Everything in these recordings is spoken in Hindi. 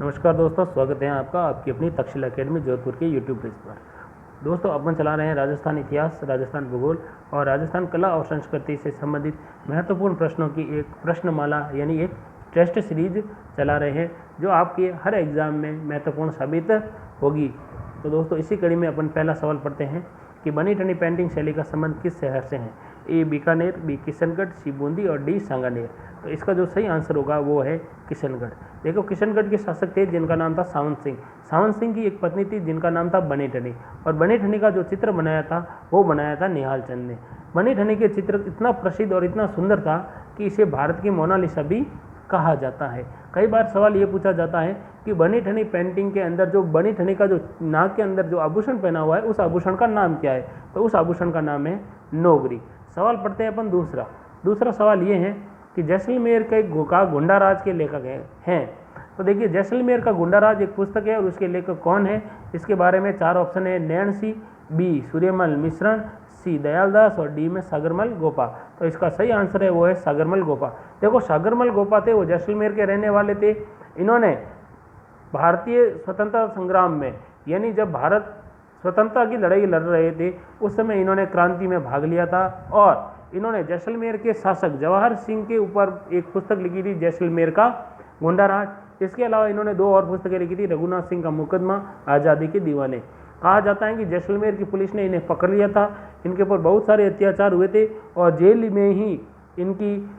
नमस्कार दोस्तों, स्वागत है आपका आपकी अपनी तक्षशिला अकेडमी जोधपुर के यूट्यूब पेज पर। दोस्तों, अपन चला रहे हैं राजस्थान इतिहास, राजस्थान भूगोल और राजस्थान कला और संस्कृति से संबंधित महत्वपूर्ण प्रश्नों की एक प्रश्नमाला यानी एक टेस्ट सीरीज चला रहे हैं, जो आपके हर एग्ज़ाम में महत्वपूर्ण साबित होगी। तो दोस्तों, इसी कड़ी में अपन पहला सवाल पढ़ते हैं कि बनी ठनी पेंटिंग शैली का संबंध किस शहर से है? ए बीकानेर, बी किशनगढ़, सी बूंदी और डी सांगानेर। तो इसका जो सही आंसर होगा वो है किशनगढ़। देखो, किशनगढ़ के शासक थे जिनका नाम था सावंत सिंह। सावंत सिंह की एक पत्नी थी जिनका नाम था बनी ठनी, और बनी ठनी का जो चित्र बनाया था वो बनाया था निहाल चंद ने। बनी ठनी के चित्र इतना प्रसिद्ध और इतना सुंदर था कि इसे भारत की मोनालिसा भी कहा जाता है। कई बार सवाल ये पूछा जाता है कि बनी ठनी पेंटिंग के अंदर जो बनी ठनी का जो नाक के अंदर जो आभूषण पहना हुआ है उस आभूषण का नाम क्या है? तो उस आभूषण का नाम है नोगरी। सवाल पढ़ते हैं अपन दूसरा सवाल ये है कि जैसलमेर के गुंडाराज के लेखक हैं। तो देखिए, जैसलमेर का गुंडाराज एक पुस्तक है और उसके लेखक कौन है? इसके बारे में 4 ऑप्शन है। नैण सिंह, बी सूर्यमल मिश्रण, सी दयालदास और डी में सागरमल गोपा। तो इसका सही आंसर है वो है सागरमल गोपा। देखो, सागरमल गोपा थे वो जैसलमेर के रहने वाले थे। इन्होंने भारतीय स्वतंत्रता संग्राम में, यानी जब भारत स्वतंत्रता की लड़ाई लड़ रहे थे उस समय इन्होंने क्रांति में भाग लिया था, और इन्होंने जैसलमेर के शासक जवाहर सिंह के ऊपर एक पुस्तक लिखी थी, जैसलमेर का गुंडाराज। इसके अलावा इन्होंने 2 और पुस्तकें लिखी थी, रघुनाथ सिंह का मुकदमा, आज़ादी के दीवाने। कहा जाता है कि जैसलमेर की पुलिस ने इन्हें पकड़ लिया था, इनके ऊपर बहुत सारे अत्याचार हुए थे और जेल में ही इनकी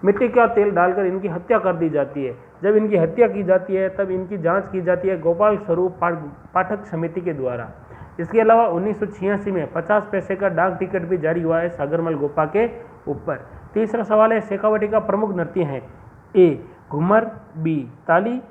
मिट्टी का तेल डालकर इनकी हत्या कर दी जाती है। जब इनकी हत्या की जाती है तब इनकी जांच की जाती है गोपाल स्वरूप पाठक समिति के द्वारा। इसके अलावा 1986 में 50 पैसे का डाक टिकट भी जारी हुआ है सागरमल गोपा के ऊपर। तीसरा सवाल है, शेखावटी का प्रमुख नृत्य है? ए घूमर, बी ताली,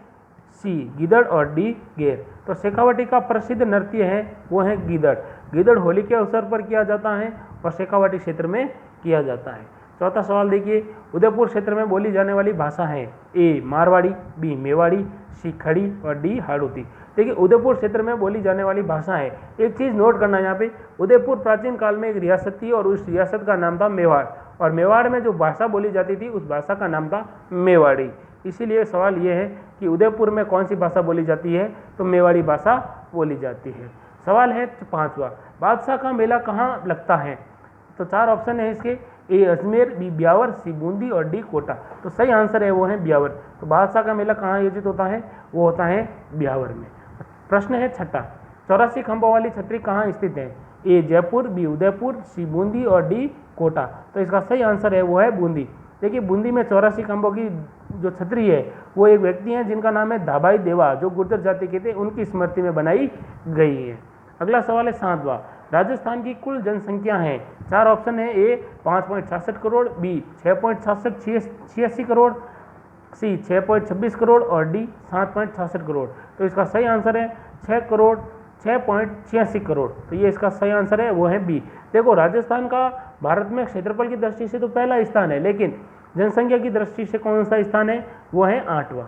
सी गिदड़ और डी गेर। तो शेखावटी का प्रसिद्ध नृत्य है वो है गिदड़। गिदड़ होली के अवसर पर किया जाता है और शेखावटी क्षेत्र में किया जाता है। चौथा सवाल देखिए, उदयपुर क्षेत्र में बोली जाने वाली भाषा है? ए मारवाड़ी, बी मेवाड़ी, सी खड़ी और डी हाड़ौती। देखिए, उदयपुर क्षेत्र में बोली जाने वाली भाषा है, एक चीज़ नोट करना यहाँ पे, उदयपुर प्राचीन काल में एक रियासत थी और उस रियासत का नाम था मेवाड़, और मेवाड़ में जो भाषा बोली जाती थी उस भाषा का नाम था मेवाड़ी। इसीलिए सवाल ये है कि उदयपुर में कौन सी भाषा बोली जाती है? तो मेवाड़ी भाषा बोली जाती है। सवाल है 5वां, बादशाह का मेला कहाँ लगता है? तो 4 ऑप्शन है इसके, ए अजमेर, बी ब्यावर, सी बूंदी और डी कोटा। तो सही आंसर है वो है ब्यावर। तो बादशाह का मेला कहाँ आयोजित होता है? वो होता है ब्यावर में। प्रश्न है 6, 84 खंभों वाली छतरी कहाँ स्थित है? ए जयपुर, बी उदयपुर, सी बूंदी और डी कोटा। तो इसका सही आंसर है वो है बूंदी। देखिए, बूंदी में 84 खंभों की जो छतरी है वो एक व्यक्ति हैं जिनका नाम है धाबाई देवा, जो गुर्जर जाति के थे, उनकी स्मृति में बनाई गई है। अगला सवाल है 7वां, राजस्थान की कुल जनसंख्या है? 4 ऑप्शन है। ए 5.66 करोड़, बी 6.66 करोड़, सी 6.26 करोड़ और डी 7.66 करोड़। तो इसका सही आंसर है 6.86 करोड़। तो ये इसका सही आंसर है वो है बी। देखो, राजस्थान का भारत में क्षेत्रफल की दृष्टि से तो पहला स्थान है, लेकिन जनसंख्या की दृष्टि से कौन सा स्थान है? वो है 8वां।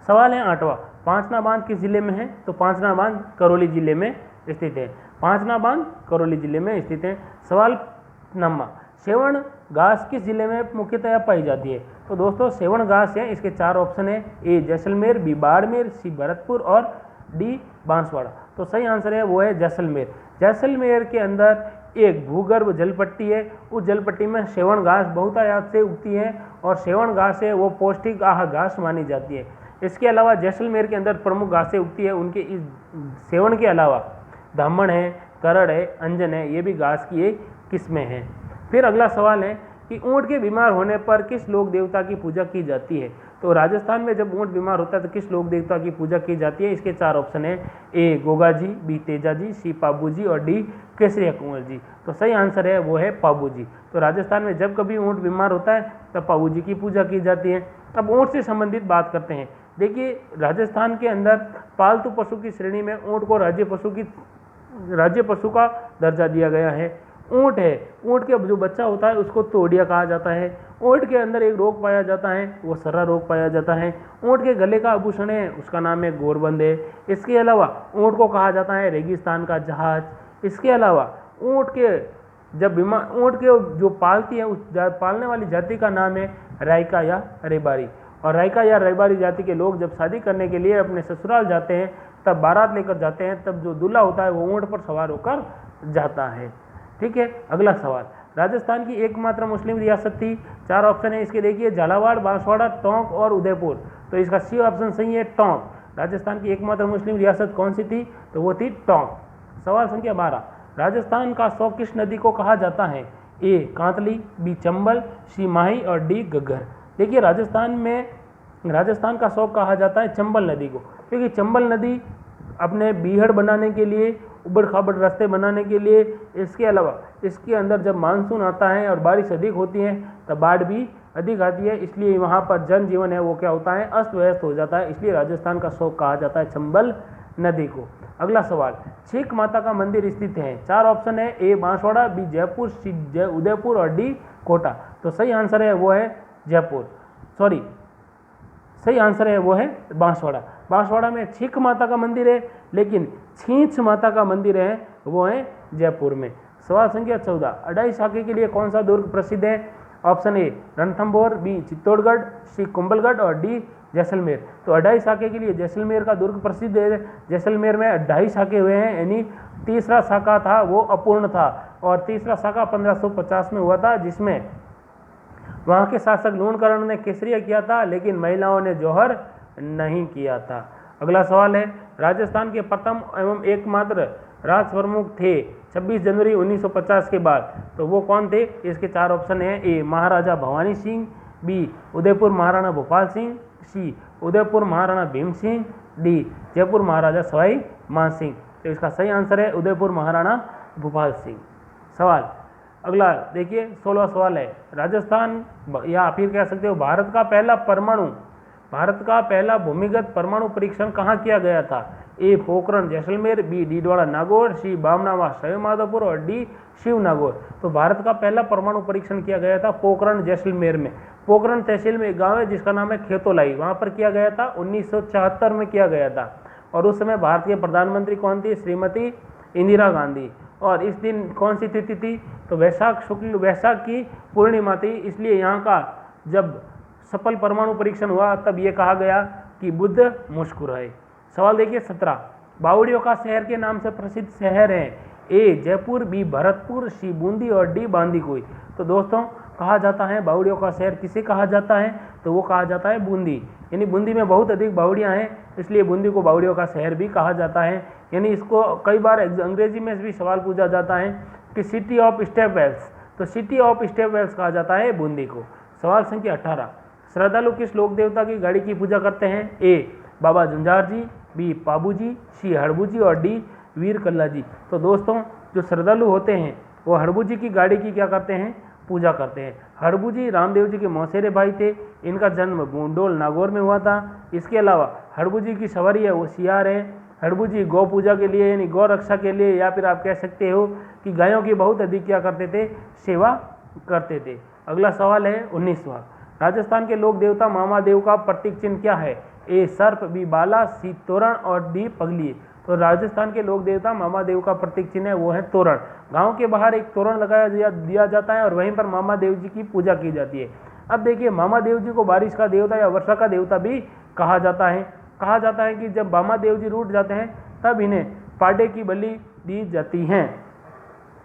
सवाल है 8वां, पांचना बांध किस जिले में है? तो पांचना बांध करौली जिले में स्थित है। पांचना बांध करौली जिले में स्थित है। सवाल 9वां, सेवण घास किस जिले में मुख्यतया पाई जाती है? तो दोस्तों, सेवण घास है, इसके 4 ऑप्शन है। ए जैसलमेर, बी बाड़मेर, सी भरतपुर और डी बांसवाड़ा। तो सही आंसर है वो है जैसलमेर। जैसलमेर के अंदर एक भूगर्भ जलपट्टी है, उस जलपट्टी में सेवण घास बहुतायत से उगती है और सेवण घास है वो पौष्टिक आहार घास मानी जाती है। इसके अलावा जैसलमेर के अंदर प्रमुख घासें उगती है, उनके इस सेवण के अलावा धामण है, करड़ है, अंजन है, ये भी घास की एक किस्में हैं। फिर अगला सवाल है कि ऊँट के बीमार होने पर किस लोक देवता की पूजा की जाती है? तो राजस्थान में जब ऊँट बीमार होता है तो किस लोक देवता की पूजा की जाती है? इसके 4 ऑप्शन है। ए गोगा जी, बी तेजा जी, सी पाबू जी और डी केसरिया कुंवर जी। तो सही आंसर है वो है पाबू जी। तो राजस्थान में जब कभी ऊँट बीमार होता है तब पाबू जी की पूजा की जाती है। अब ऊँट से संबंधित बात करते हैं। देखिए, राजस्थान के अंदर पालतू पशु की श्रेणी में ऊँट को राज्य पशु का दर्जा दिया गया है। ऊँट है, ऊँट के जो बच्चा होता है उसको तोड़िया कहा जाता है। ऊँट के अंदर एक रोग पाया जाता है, वो सर्रा रोग पाया जाता है। ऊँट के गले का आभूषण है, उसका नाम है गोरबंद है। इसके अलावा ऊँट को कहा जाता है रेगिस्तान का जहाज। इसके अलावा ऊँट के जो पालती है उस पालने वाली जाति का नाम है रायका या रेबारी। और रायका या रैबारी जाति के लोग जब शादी करने के लिए अपने ससुराल जाते हैं तब बारात लेकर जाते हैं, तब जो दूल्हा होता है वो ऊंट पर सवार होकर जाता है। ठीक है, अगला सवाल, राजस्थान की एकमात्र मुस्लिम रियासत थी। 4 ऑप्शन है इसके, देखिए झालावाड़, बांसवाड़ा, टोंक और उदयपुर। तो इसका सी ऑप्शन सही है, टोंक। राजस्थान की एकमात्र मुस्लिम रियासत कौन सी थी? तो वो थी टोंक। सवाल संख्या 12, राजस्थान का सौ किस नदी को कहा जाता है? ए कांतली, बी चंबल, सी माही और डी घग्गर। देखिए राजस्थान का सौ कहा जाता है चंबल नदी को, क्योंकि चंबल नदी अपने बीहड़ बनाने के लिए, उबड़ खाबड़ रास्ते बनाने के लिए, इसके अलावा इसके अंदर जब मानसून आता है और बारिश अधिक होती है तब बाढ़ भी अधिक आती है, इसलिए वहाँ पर जनजीवन है वो क्या होता है, अस्त व्यस्त हो जाता है। इसलिए राजस्थान का शोक कहा जाता है चंबल नदी को। अगला सवाल, छीक माता का मंदिर स्थित है। 4 ऑप्शन है, ए बांसवाड़ा, बी जयपुर, सी उदयपुर और डी कोटा। तो सही आंसर है वो है जयपुर, सॉरी सही आंसर है वो है बांसवाड़ा। बांसवाड़ा में छीक माता का मंदिर है, लेकिन छींच माता का मंदिर है वो है जयपुर में। सवाल संख्या 14, अडाई साके के लिए कौन सा दुर्ग प्रसिद्ध है? Option A Ranthambore, B Chittorgarh, C Kumbhalgarh और डी जैसलमेर। तो अडाई साके के लिए जैसलमेर का दुर्ग प्रसिद्ध है। जैसलमेर में 2.5 साके हुए हैं, यानी तीसरा साका था वो अपूर्ण था, और तीसरा साका 1550 में हुआ था, जिसमें वहाँ के शासक लूणकरण ने केसरिया किया था, लेकिन महिलाओं ने जौहर नहीं किया था। अगला सवाल है, राजस्थान के प्रथम एवं एकमात्र राज प्रमुख थे 26 जनवरी 1950 के बाद, तो वो कौन थे? इसके 4 ऑप्शन हैं, ए महाराजा भवानी सिंह, बी उदयपुर महाराणा भोपाल सिंह, सी उदयपुर महाराणा भीम सिंह, डी जयपुर महाराजा सवाई मानसिंह। तो इसका सही आंसर है उदयपुर महाराणा भोपाल सिंह। सवाल अगला देखिए, 16वां सवाल है, राजस्थान या फिर कह सकते हो भारत का पहला भूमिगत परमाणु परीक्षण कहाँ किया गया था? ए पोखरण जैसलमेर, बी डीडवाड़ा नागौर, सी बामनावा सवाईमाधोपुर और डी शिव नागौर। तो भारत का पहला परमाणु परीक्षण किया गया था पोखरण जैसलमेर में। पोखरण तहसील में एक गांव है जिसका नाम है खेतोलाई, वहाँ पर किया गया था, 1974 में किया गया था। और उस समय भारत के प्रधानमंत्री कौन थी? श्रीमती इंदिरा गांधी। और इस दिन कौन सी तिथि थी? तो वैशाख की पूर्णिमा थी, इसलिए यहाँ का जब सफल परमाणु परीक्षण हुआ तब ये कहा गया कि बुद्ध मुस्कुराए। सवाल देखिए 17, बावड़ियों का शहर के नाम से प्रसिद्ध शहर है। ए जयपुर, बी भरतपुर, सी बूंदी और डी बांदीकुई। तो दोस्तों कहा जाता है बावड़ियों का शहर किसे कहा जाता है? तो वो कहा जाता है बूंदी, यानी बूंदी में बहुत अधिक बावड़ियाँ हैं, इसलिए बूंदी को बावड़ियों का शहर भी कहा जाता है। यानी इसको कई बार अंग्रेजी में भी सवाल पूछा जाता है कि सिटी ऑफ स्टेप वेल्स, तो सिटी ऑफ स्टेप वेल्स कहा जाता है बूंदी को। सवाल संख्या 18, श्रद्धालु किस लोक देवता की गाड़ी की पूजा करते हैं? ए बाबा झुंझार जी, बी पाबू जी, सी हड़बू जी और डी वीर कल्ला जी। तो दोस्तों जो श्रद्धालु होते हैं वो हड़बू जी की गाड़ी की क्या करते हैं? पूजा करते हैं। हड़बू जी रामदेव जी के मौसेरे भाई थे, इनका जन्म बूंडोल नागौर में हुआ था। इसके अलावा हड़बू जी की सवारी है वो सियार है। हड़बू जी गौ पूजा के लिए यानी गौ रक्षा के लिए, या फिर आप कह सकते हो कि गायों की बहुत अधिक क्या करते थे? सेवा करते थे। अगला सवाल है 19वां, राजस्थान के लोक देवता मामादेव का प्रतीक चिन्ह क्या है? ए सर्प, बी बाला, सी तोरण और डी पगली। तो राजस्थान के लोक देवता मामादेव का प्रतीक चिन्ह है वो है तोरण। गांव के बाहर एक तोरण लगाया दिया जाता है और वहीं पर मामादेव जी की पूजा की जाती है। अब देखिए मामादेव जी को बारिश का देवता या वर्षा का देवता भी कहा जाता है। कहा जाता है कि जब मामादेव जी रूठ जाते हैं तब इन्हें पाडे की बलि दी जाती है।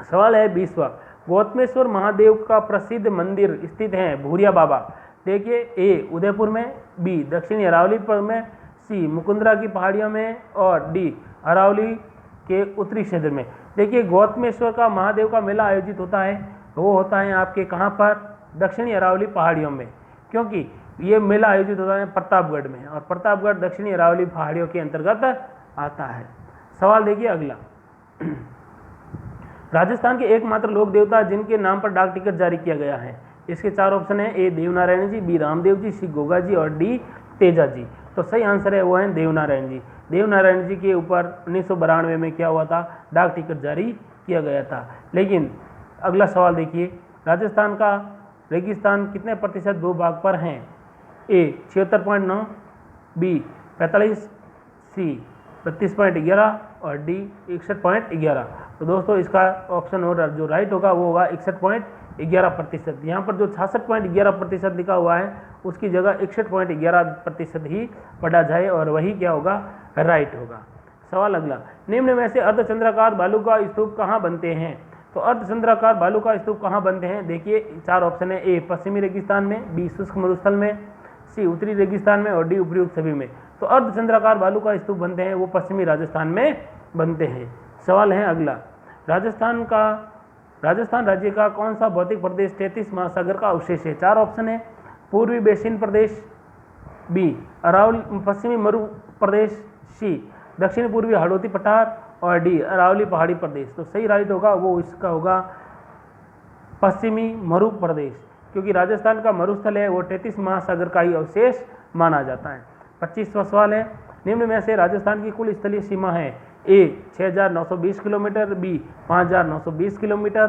सवाल है 20वां, गौतमेश्वर महादेव का प्रसिद्ध मंदिर स्थित है भूरिया बाबा। देखिए ए उदयपुर में, बी दक्षिणी अरावली में, सी मुकुंदरा की पहाड़ियों में और डी अरावली के उत्तरी क्षेत्र में। देखिए गौतमेश्वर का महादेव का मेला आयोजित होता है, वो होता है आपके कहाँ पर? दक्षिणी अरावली पहाड़ियों में, क्योंकि ये मेला आयोजित होता है प्रतापगढ़ में, और प्रतापगढ़ दक्षिणी अरावली पहाड़ियों के अंतर्गत आता है। सवाल देखिए अगला, राजस्थान के एकमात्र लोक देवता जिनके नाम पर डाक टिकट जारी किया गया है। इसके 4 ऑप्शन है, ए देवनारायण जी, बी रामदेव जी, सी गोगा जी और डी तेजा जी। तो सही आंसर है वो है देवनारायण जी। देवनारायण जी के ऊपर 1992 में क्या हुआ था? डाक टिकट जारी किया गया था। लेकिन अगला सवाल देखिए, राजस्थान का रेगिस्तान कितने प्रतिशत भूभाग पर हैं? ए 76.9, बी 45, सी 32.11 और डी 61.11। तो दोस्तों इसका ऑप्शन जो राइट होगा वो होगा 61.11। 11%। यहाँ पर जो 66.11% लिखा हुआ है उसकी जगह 61.11% ही पढ़ा जाए और वही क्या होगा, राइट होगा। सवाल अगला, निम्न में से अर्धचंद्राकार बालू का स्तूप कहाँ बनते हैं? तो अर्धचंद्राकार बालू का स्तूप कहाँ बनते हैं? देखिए 4 ऑप्शन है। ए पश्चिमी रेगिस्तान में, बी शुष्क मरुस्थल में, सी उत्तरी रेगिस्तान में और डी उपयुक्त सभी में। तो अर्धचंद्राकार बालू का स्तूप बनते हैं वो पश्चिमी राजस्थान में बनते हैं। सवाल है अगला, राजस्थान राज्य का कौन सा भौतिक प्रदेश 33 महासागर का अवशेष है? 4 ऑप्शन है। पूर्वी बेसिन प्रदेश, बी अरावली पश्चिमी मरु प्रदेश, सी दक्षिण पूर्वी हाड़ौती पठार और डी अरावली पहाड़ी प्रदेश। तो सही राइट होगा वो इसका होगा पश्चिमी मरु प्रदेश, क्योंकि राजस्थान का मरुस्थल है वो 33 महासागर का ही अवशेष माना जाता है। 25वां सवाल है, निम्न में से राजस्थान की कुल स्थलीय सीमा है? ए 6920 किलोमीटर, बी 5920 किलोमीटर,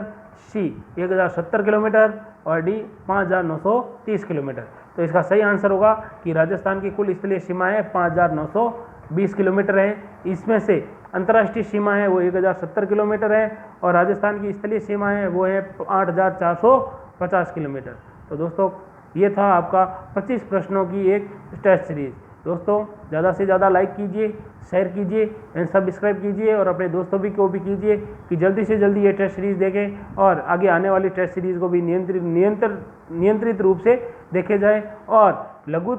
सी 1070 किलोमीटर और डी 5930 किलोमीटर। तो इसका सही आंसर होगा कि राजस्थान की कुल स्थलीय सीमा है 5920 किलोमीटर है। इसमें से अंतर्राष्ट्रीय सीमा है वो 1070 किलोमीटर है और राजस्थान की स्थलीय सीमा है वो है 8450 किलोमीटर। तो दोस्तों ये था आपका 25 प्रश्नों की एक टेस्ट सीरीज। दोस्तों ज़्यादा से ज़्यादा लाइक कीजिए, शेयर कीजिए एंड सब्सक्राइब कीजिए और अपने दोस्तों भी को भी कीजिए कि जल्दी से जल्दी ये टेस्ट सीरीज़ देखें और आगे आने वाली टेस्ट सीरीज़ को भी नियंत्रित रूप से देखे जाए। और लघु